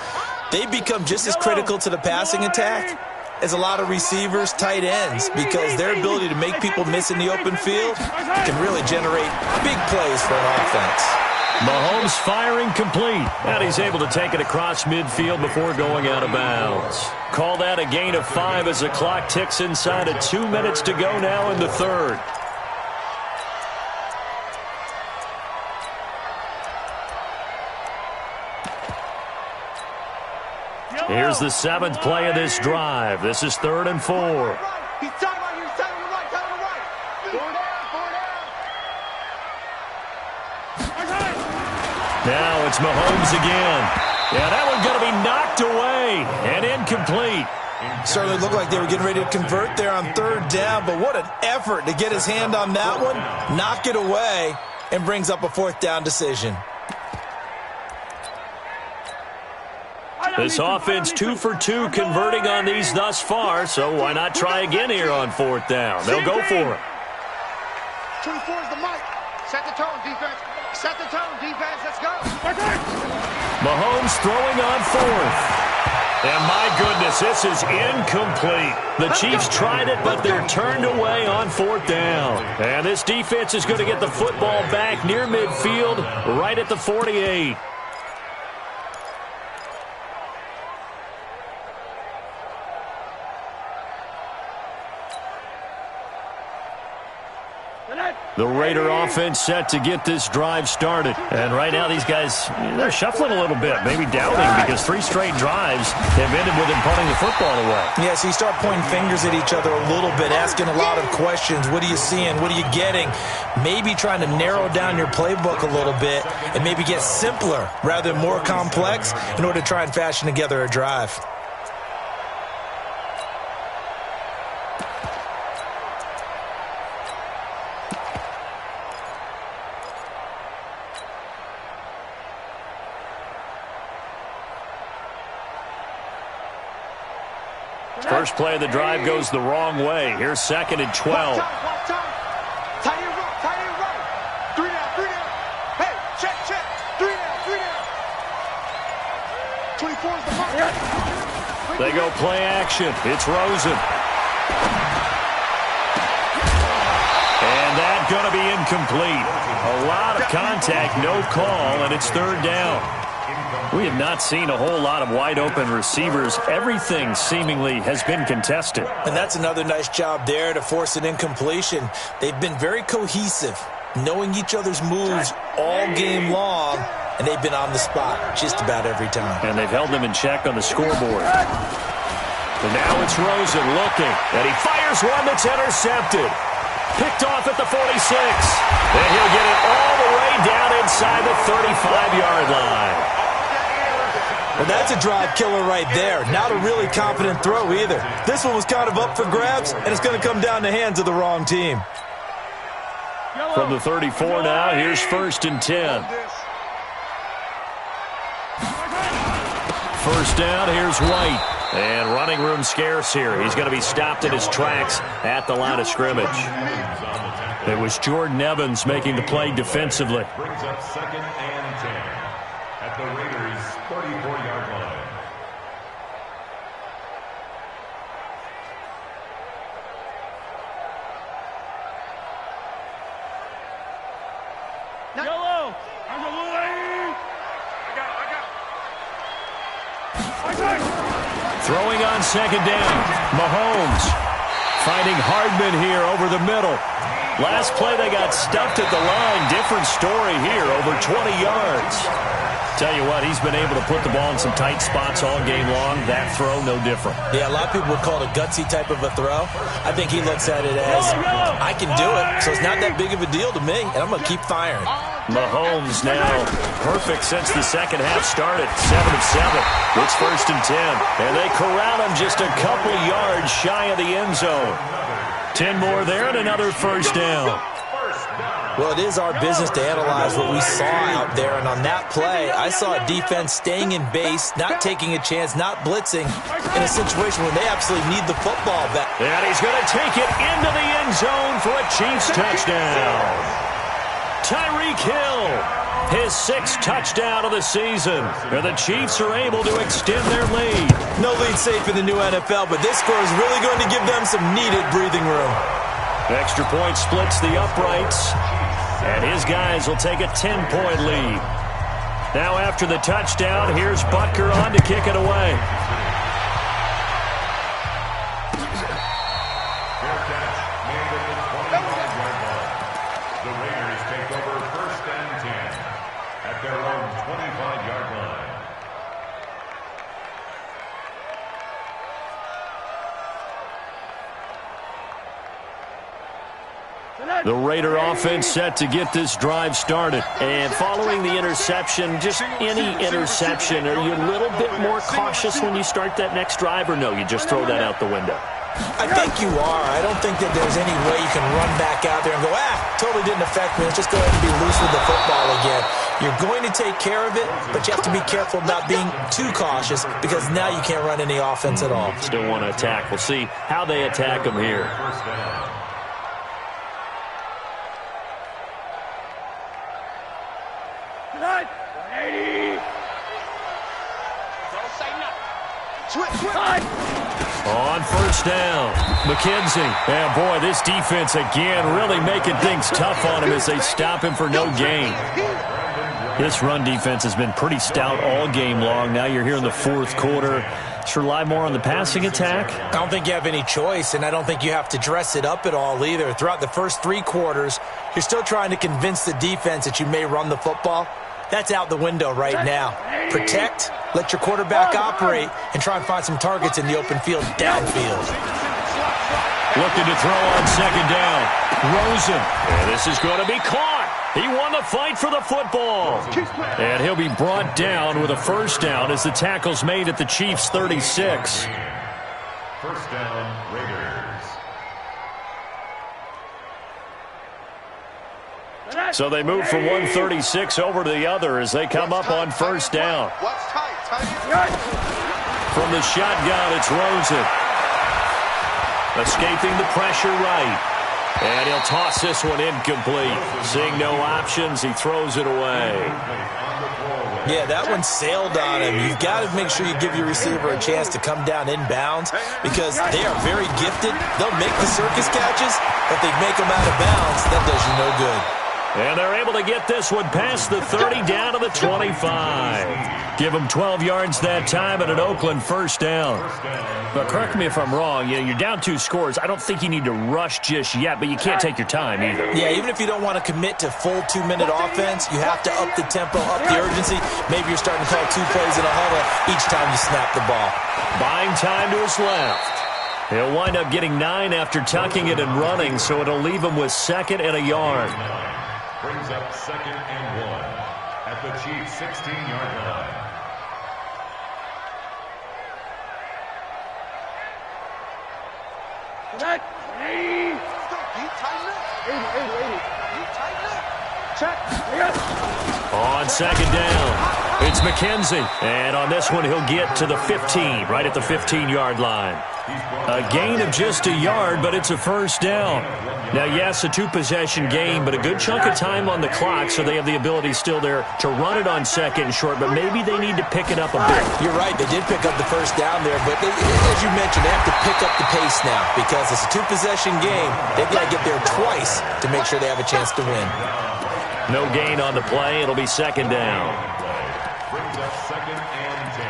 they become just as critical to the passing attack as a lot of receivers, tight ends, because their ability to make people miss in the open field can really generate big plays for an offense. Mahomes firing complete, and he's able to take it across midfield before going out of bounds. Call that a gain of 5 as the clock ticks inside of 2 minutes to go now in the third. Here's the 7th play of this drive. This is 3rd and 4. He's time right here. He's time on the right. Time on the right. Forward down. Now it's Mahomes again. Yeah, that one's going to be knocked away and incomplete. Certainly looked like they were getting ready to convert there on 3rd down, but what an effort to get his hand on that one, knock it away, and brings up a 4th down decision. This offense 2 for 2 converting on these thus far, so why not try again here on 4th down? They'll go for it. 24 is the mic. Set the tone, defense. Set the tone, defense. Let's go. Mahomes throwing on 4th. And my goodness, this is incomplete. The Chiefs tried it, but they're turned away on 4th down. And this defense is going to get the football back near midfield, right at the 48. The Raider offense set to get this drive started. And right now these guys, they're shuffling a little bit, maybe doubting, because 3 straight drives have ended with them punting the football away. Yeah, so you start pointing fingers at each other a little bit, asking a lot of questions. What are you seeing? What are you getting? Maybe trying to narrow down your playbook a little bit and maybe get simpler rather than more complex in order to try and fashion together a drive. First play of the drive goes the wrong way. Here's 2nd and 12. Tight end right. 3 down. Hey, check. 3 down. 24 is the mark. They go play action. It's Rosen. And that's going to be incomplete. A lot of contact, no call, and it's 3rd down. We have not seen a whole lot of wide-open receivers. Everything seemingly has been contested. And that's another nice job there to force an incompletion. They've been very cohesive, knowing each other's moves all game long, and they've been on the spot just about every time. And they've held them in check on the scoreboard. And now it's Rosen looking, and he fires one that's intercepted. Picked off at the 46. And he'll get it all the way down inside the 35-yard line. Well, that's a drive killer right there. Not a really confident throw either. This one was kind of up for grabs, and it's going to come down the hands of the wrong team. From the 34 now, here's 1st and 10. First down, here's White. And running room scarce here. He's going to be stopped in his tracks at the line of scrimmage. It was Jordan Evans making the play defensively. Brings up 2nd and 10 at the Raiders' 34-yard line. Yellow. Throwing on 2nd down. Mahomes finding Hardman here over the middle. Last play they got stuffed at the line. Different story here, over 20 yards. Tell you what, he's been able to put the ball in some tight spots all game long. That throw, no different. Yeah, a lot of people would call it a gutsy type of a throw. I think he looks at it as, I can do it, so it's not that big of a deal to me, and I'm going to keep firing. Mahomes now perfect since the second half started. 7 of 7. It's 1st and 10. And they corral him just a couple yards shy of the end zone. 10 more there and another 1st down. Well, it is our business to analyze what we saw out there, and on that play, I saw a defense staying in base, not taking a chance, not blitzing, in a situation where they absolutely need the football back. And he's going to take it into the end zone for a Chiefs touchdown. Tyreek Hill his 6th touchdown of the season. And the Chiefs are able to extend their lead. No lead safe in the new NFL, but this score is really going to give them some needed breathing room. Extra point splits the uprights, and his guys will take a 10-point lead. Now after the touchdown, here's Butker on to kick it away. The Raiders take over 1st and 10 at their own 25-yard line. The Raider offense set to get this drive started. And following the interception, just any interception, are you a little bit more cautious when you start that next drive, or no, you just throw that out the window? I think you are. I don't think that there's any way you can run back out there and go, totally didn't affect me. Let's just go ahead and be loose with the football again. You're going to take care of it, but you have to be careful about being too cautious because now you can't run any offense at all. Still want to attack. We'll see how they attack them here. On 1st down, McKenzie. And boy, this defense again really making things tough on him as they stop him for no gain. This run defense has been pretty stout all game long. Now you're here in the 4th quarter. Should rely more on the passing attack? I don't think you have any choice, and I don't think you have to dress it up at all either. Throughout the first 3 quarters, you're still trying to convince the defense that you may run the football. That's out the window right now. Protect, let your quarterback operate, and try and find some targets in the open field downfield. Looking to throw on 2nd down. Rosen. And this is going to be caught. He won the fight for the football. And he'll be brought down with a 1st down as the tackle's made at the Chiefs' 36. 1st down, Raiders. So they move from 136 over to the other as they come up on 1st down. From the shotgun, it's Rosen. Escaping the pressure right. And he'll toss this one incomplete. Seeing no options, he throws it away. Yeah, that one sailed on him. You've got to make sure you give your receiver a chance to come down inbounds because they are very gifted. They'll make the circus catches, but they make them out of bounds. That does you no good. And they're able to get this one past the 30 down to the 25. Give them 12 yards that time and an Oakland 1st down. But correct me if I'm wrong, you're down 2 scores. I don't think you need to rush just yet, but you can't take your time either. Yeah, even if you don't want to commit to full 2-minute offense, you have to up the tempo, up the urgency. Maybe you're starting to call 2 plays in a huddle each time you snap the ball. Buying time to his left. He'll wind up getting 9 after tucking it and running, so it'll leave him with 2nd and a yard. Brings up 2nd and 1 at the Chiefs' 16-yard line. On 2nd down, it's McKenzie. And on this one, he'll get to the 15, right at the 15-yard line. A gain of just a yard, but it's a 1st down. Now, yes, a 2-possession game, but a good chunk of time on the clock, so they have the ability still there to run it on 2nd and short, but maybe they need to pick it up a bit. You're right. They did pick up the 1st down there, but as you mentioned, they have to pick up the pace now because it's a 2-possession game. They've got to get there twice to make sure they have a chance to win. No gain on the play. It'll be 2nd down. Brings up 2nd and 10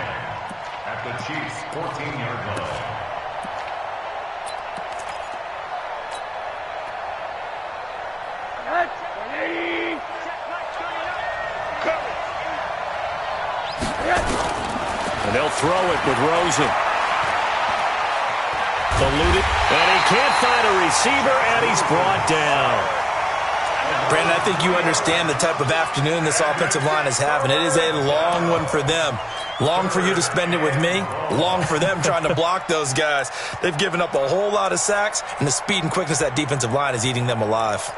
at the Chiefs' 14-yard line. And they'll throw it with Rosen. Eluded, and he can't find a receiver, and he's brought down. Brandon, I think you understand the type of afternoon this offensive line is having. It is a long one for them. Long for you to spend it with me. Long for them trying to block those guys. They've given up a whole lot of sacks, and the speed and quickness of that defensive line is eating them alive.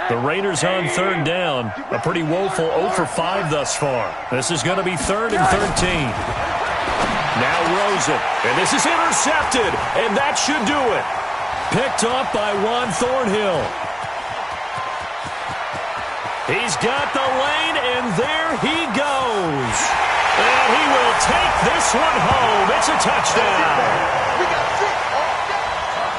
The Raiders on 3rd down. A pretty woeful 0 for 5 thus far. This is going to be 3rd and 13. Now Rosen. And this is intercepted. And that should do it. Picked off by Juan Thornhill. He's got the lane, and there he goes. And he will take this one home. It's a touchdown.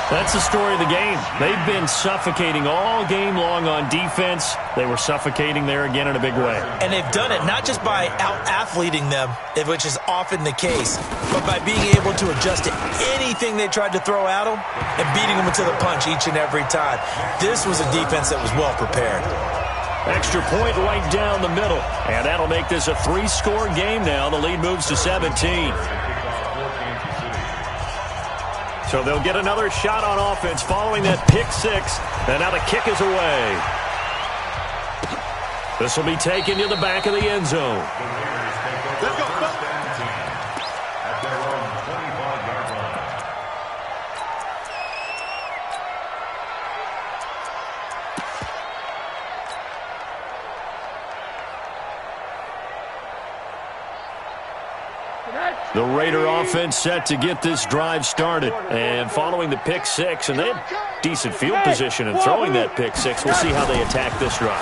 That's the story of the game. They've been suffocating all game long on defense. They were suffocating there again in a big way. And they've done it not just by out-athleting them, which is often the case, but by being able to adjust to anything they tried to throw at them and beating them to the punch each and every time. This was a defense that was well prepared. Extra point right down the middle. And that'll make this a 3-score game now. The lead moves to 17. So they'll get another shot on offense following that pick six. And now the kick is away. This will be taken to the back of the end zone. Let's go. At their own 25-yard line. The Raider offense set to get this drive started. And following the pick six, and they have decent field position in throwing that pick six. We'll see how they attack this drive.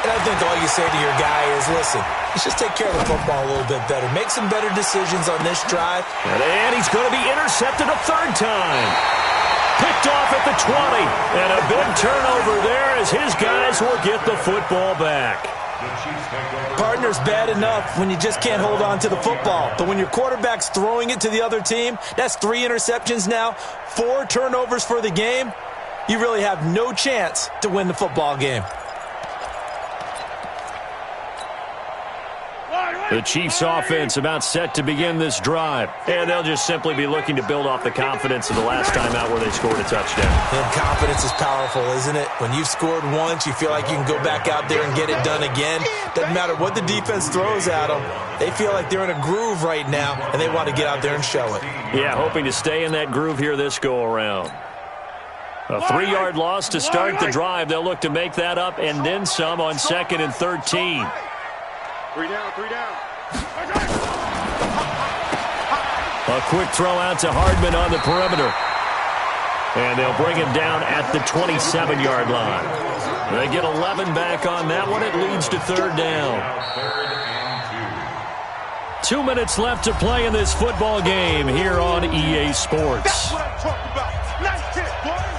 And I think all you say to your guy is, listen, let's just take care of the football a little bit better. Make some better decisions on this drive. And he's going to be intercepted a third time. Picked off at the 20. And a big turnover there as his guys will get the football back. Partner's bad enough when you just can't hold on to the football. But when your quarterback's throwing it to the other team, that's 3 interceptions now, 4 turnovers for the game. You really have no chance to win the football game. The Chiefs offense about set to begin this drive. And they'll just simply be looking to build off the confidence of the last time out where they scored a touchdown. And confidence is powerful, isn't it? When you've scored once, you feel like you can go back out there and get it done again. Doesn't matter what the defense throws at them. They feel like they're in a groove right now, and they want to get out there and show it. Yeah, hoping to stay in that groove here this go-around. A 3-yard loss to start the drive. They'll look to make that up and then some on 2nd and 13. 3 down, 3 down. A quick throw out to Hardman on the perimeter. And they'll bring him down at the 27-yard line. They get 11 back on that one. It leads to 3rd down. 2 minutes left to play in this football game here on EA Sports. That's what I'm talking about. Nice hit, boys.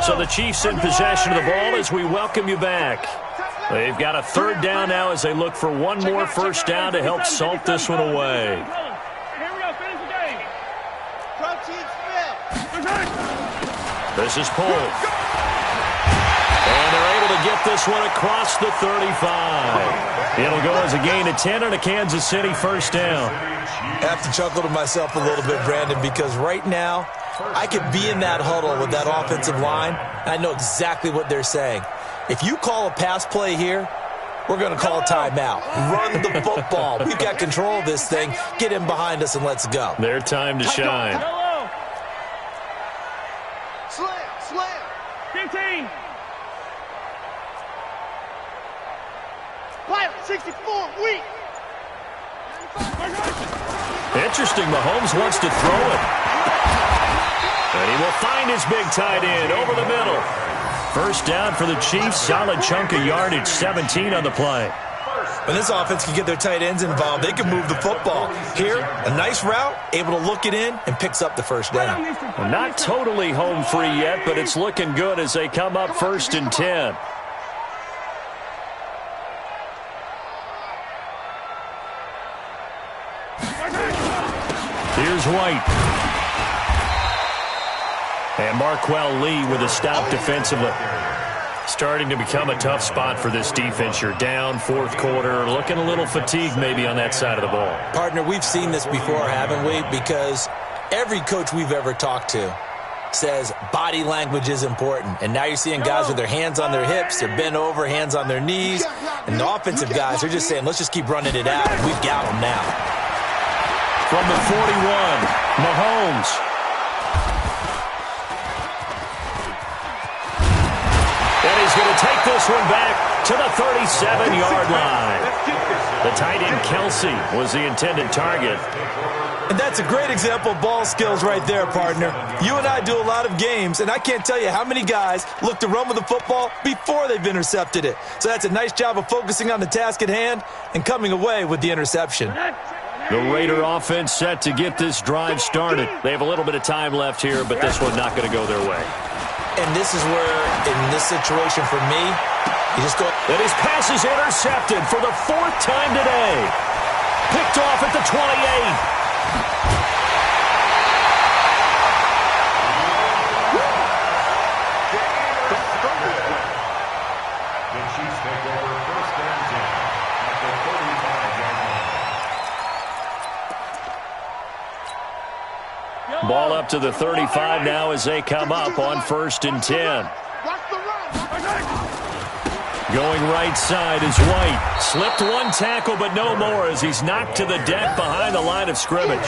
So the Chiefs in possession of the ball as we welcome you back. They've got a 3rd down now as they look for one more first down to help salt this one away. Here we go, finish the game. This is pulled. And they're able to get this one across the 35. It'll go as a gain of 10 on a Kansas City first down. I have to chuckle to myself a little bit, Brandon, because right now I could be in that huddle with that offensive line, and I know exactly what they're saying. If you call a pass play here, we're going to call a timeout. Run the football. We've got control of this thing. Get in behind us and let's go. Their time to shine. Slam. 15. Pilot 64, weak. Interesting. Mahomes wants to throw it. And he will find his big tight end over the middle. First down for the Chiefs. Solid chunk of yardage. 17 on the play. When this offense can get their tight ends involved, they can move the football. Here, a nice route, able to look it in, and picks up the first down. Well, not totally home free yet, but it's looking good as they come up 1st and 10. Here's White. And Marquell Lee with a stop defensively. Starting to become a tough spot for this defense. You're down 4th quarter, looking a little fatigued maybe on that side of the ball. Partner, we've seen this before, haven't we? Because every coach we've ever talked to says body language is important. And now you're seeing guys with their hands on their hips, they're bent over, hands on their knees. And the offensive guys are just saying, let's just keep running it out. And we've got them now. From the 41, Mahomes. And he's going to take this one back to the 37-yard line. The tight end Kelsey was the intended target. And that's a great example of ball skills right there, partner. You and I do a lot of games, and I can't tell you how many guys look to run with the football before they've intercepted it. So that's a nice job of focusing on the task at hand and coming away with the interception. The Raider offense set to get this drive started. They have a little bit of time left here, but this one not going to go their way. And this is where, in this situation for me, you just go. And his pass is intercepted for the 4th time today. Picked off at the 28. Ball up to the 35 now as they come up on 1st and 10. Going right side is White. Slipped one tackle, but no more as he's knocked to the deck behind the line of scrimmage.